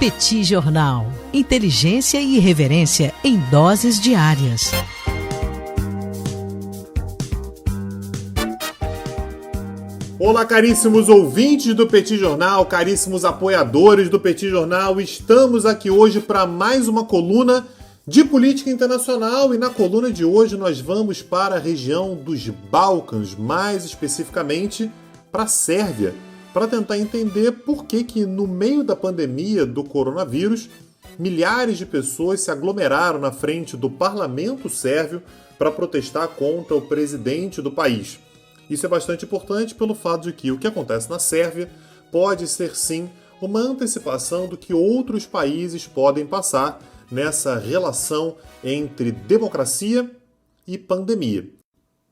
Petit Jornal. Inteligência e irreverência em doses diárias. Olá, caríssimos ouvintes do Petit Jornal, caríssimos apoiadores do Petit Jornal. Estamos aqui hoje para mais uma coluna de política internacional e na coluna de hoje nós vamos para a região dos Balcãs, mais especificamente para a Sérvia, para tentar entender por que no meio da pandemia do coronavírus, milhares de pessoas se aglomeraram na frente do parlamento sérvio para protestar contra o presidente do país. Isso é bastante importante pelo fato de que o que acontece na Sérvia pode ser sim uma antecipação do que outros países podem passar nessa relação entre democracia e pandemia.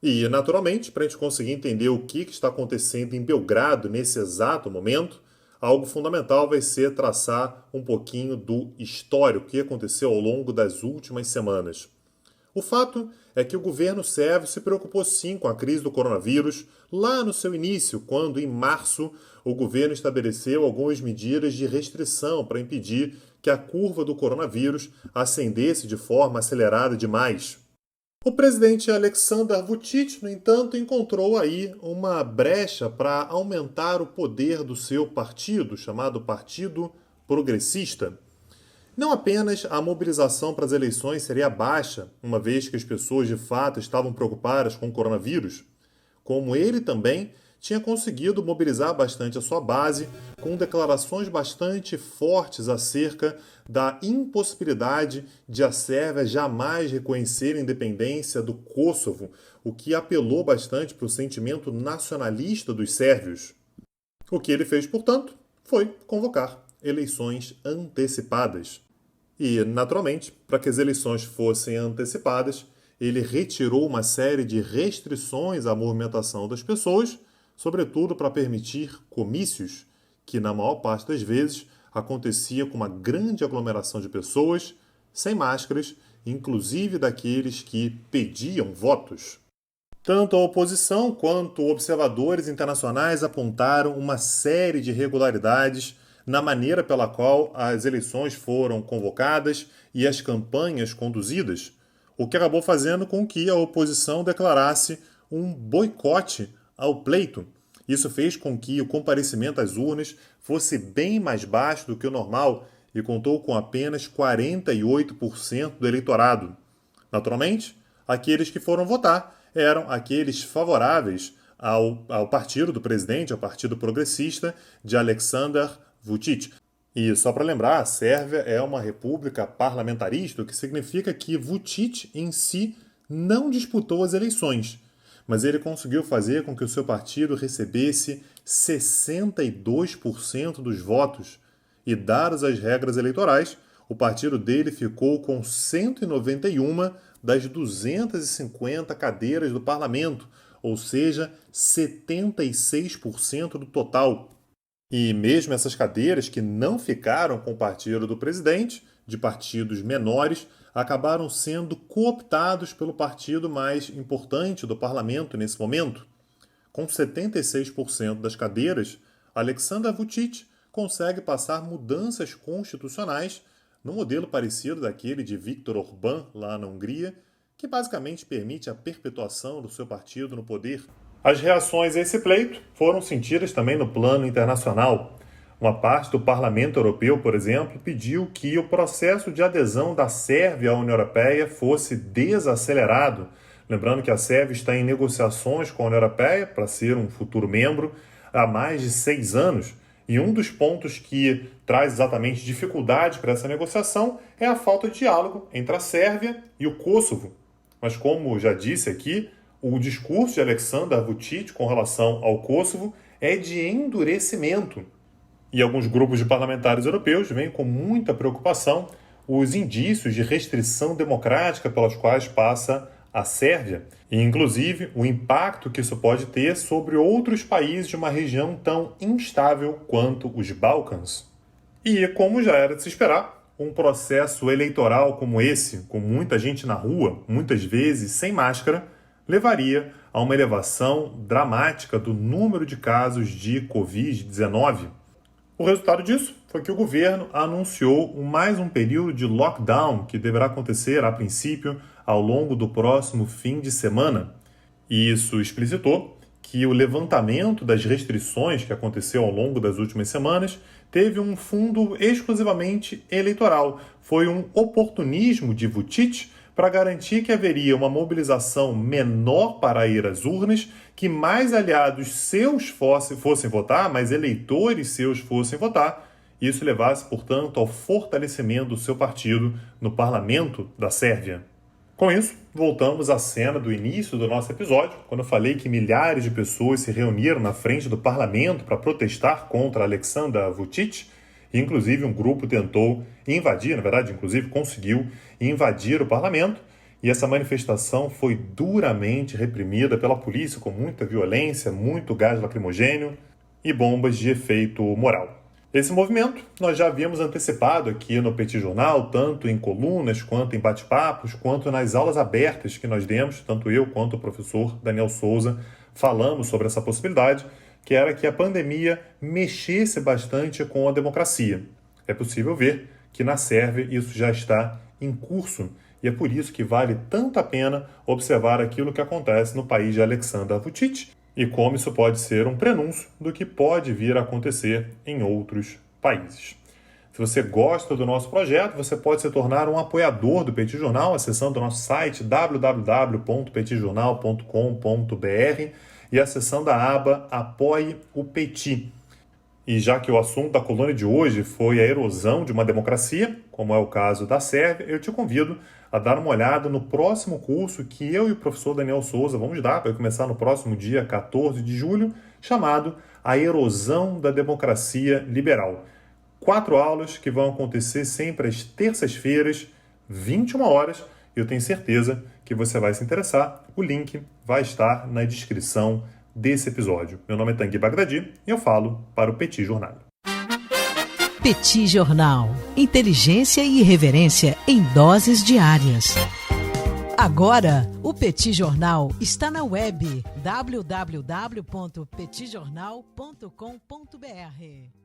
E, naturalmente, para a gente conseguir entender o que está acontecendo em Belgrado nesse exato momento, algo fundamental vai ser traçar um pouquinho do histórico que aconteceu ao longo das últimas semanas. O fato é que o governo sérvio se preocupou sim com a crise do coronavírus lá no seu início, quando em março o governo estabeleceu algumas medidas de restrição para impedir que a curva do coronavírus ascendesse de forma acelerada demais. O presidente Aleksandar Vučić, no entanto, encontrou aí uma brecha para aumentar o poder do seu partido, chamado Partido Progressista. Não apenas a mobilização para as eleições seria baixa, uma vez que as pessoas de fato estavam preocupadas com o coronavírus, como ele também tinha conseguido mobilizar bastante a sua base com declarações bastante fortes acerca da impossibilidade de a Sérvia jamais reconhecer a independência do Kosovo, o que apelou bastante para o sentimento nacionalista dos sérvios. O que ele fez, portanto, foi convocar eleições antecipadas. E, naturalmente, para que as eleições fossem antecipadas, ele retirou uma série de restrições à movimentação das pessoas, sobretudo para permitir comícios, que na maior parte das vezes acontecia com uma grande aglomeração de pessoas, sem máscaras, inclusive daqueles que pediam votos. Tanto a oposição quanto observadores internacionais apontaram uma série de irregularidades na maneira pela qual as eleições foram convocadas e as campanhas conduzidas, o que acabou fazendo com que a oposição declarasse um boicote ao pleito. Isso fez com que o comparecimento às urnas fosse bem mais baixo do que o normal e contou com apenas 48% do eleitorado. Naturalmente, aqueles que foram votar eram aqueles favoráveis ao partido do presidente, ao Partido Progressista de Aleksandar Vučić. E só para lembrar, a Sérvia é uma república parlamentarista, o que significa que Vučić em si não disputou as eleições, mas ele conseguiu fazer com que o seu partido recebesse 62% dos votos. E, dadas as regras eleitorais, o partido dele ficou com 191 das 250 cadeiras do parlamento, ou seja, 76% do total. E mesmo essas cadeiras que não ficaram com o partido do presidente, de partidos menores, acabaram sendo cooptados pelo partido mais importante do parlamento nesse momento. Com 76% das cadeiras, Aleksandar Vučić consegue passar mudanças constitucionais no modelo parecido daquele de Viktor Orbán lá na Hungria, que basicamente permite a perpetuação do seu partido no poder. As reações a esse pleito foram sentidas também no plano internacional. Uma parte do Parlamento Europeu, por exemplo, pediu que o processo de adesão da Sérvia à União Europeia fosse desacelerado. Lembrando que a Sérvia está em negociações com a União Europeia para ser um futuro membro há mais de 6 anos. E um dos pontos que traz exatamente dificuldade para essa negociação é a falta de diálogo entre a Sérvia e o Kosovo. Mas como já disse aqui, o discurso de Aleksandar Vučić com relação ao Kosovo é de endurecimento. E alguns grupos de parlamentares europeus veem com muita preocupação os indícios de restrição democrática pelos quais passa a Sérvia, e inclusive o impacto que isso pode ter sobre outros países de uma região tão instável quanto os Balcãs. E, como já era de se esperar, um processo eleitoral como esse, com muita gente na rua, muitas vezes sem máscara, levaria a uma elevação dramática do número de casos de Covid-19. O resultado disso foi que o governo anunciou mais um período de lockdown que deverá acontecer, a princípio, ao longo do próximo fim de semana. E isso explicitou que o levantamento das restrições que aconteceu ao longo das últimas semanas teve um fundo exclusivamente eleitoral. Foi um oportunismo de Vučić para garantir que haveria uma mobilização menor para ir às urnas, que mais aliados seus fossem votar, mais eleitores seus fossem votar, e isso levasse, portanto, ao fortalecimento do seu partido no parlamento da Sérvia. Com isso, voltamos à cena do início do nosso episódio, quando eu falei que milhares de pessoas se reuniram na frente do parlamento para protestar contra Aleksandar Vučić, e inclusive um grupo tentou invadir, na verdade, inclusive conseguiu invadir o parlamento, e essa manifestação foi duramente reprimida pela polícia, com muita violência, muito gás lacrimogêneo e bombas de efeito moral. Esse movimento nós já havíamos antecipado aqui no Petit Jornal, tanto em colunas, quanto em bate-papos, quanto nas aulas abertas que nós demos, tanto eu quanto o professor Daniel Souza falamos sobre essa possibilidade, que era que a pandemia mexesse bastante com a democracia. É possível ver que na Sérvia isso já está em curso, e é por isso que vale tanto a pena observar aquilo que acontece no país de Aleksandar Vučić, e como isso pode ser um prenúncio do que pode vir a acontecer em outros países. Se você gosta do nosso projeto, você pode se tornar um apoiador do Petit Jornal, acessando o nosso site www.petitjornal.com.br e acessando a aba Apoie o Petit. E já que o assunto da coluna de hoje foi a erosão de uma democracia, como é o caso da Sérvia, eu te convido a dar uma olhada no próximo curso que eu e o professor Daniel Souza vamos dar, vai começar no próximo dia 14 de julho, chamado A Erosão da Democracia Liberal. 4 aulas que vão acontecer sempre às terças-feiras, 21 horas, e eu tenho certeza que você vai se interessar. O link vai estar na descrição desse episódio. Meu nome é Tanguy Bagdadi e eu falo para o Petit Jornal. Petit Jornal. Inteligência e irreverência em doses diárias. Agora, o Petit Jornal está na web www.petitjornal.com.br.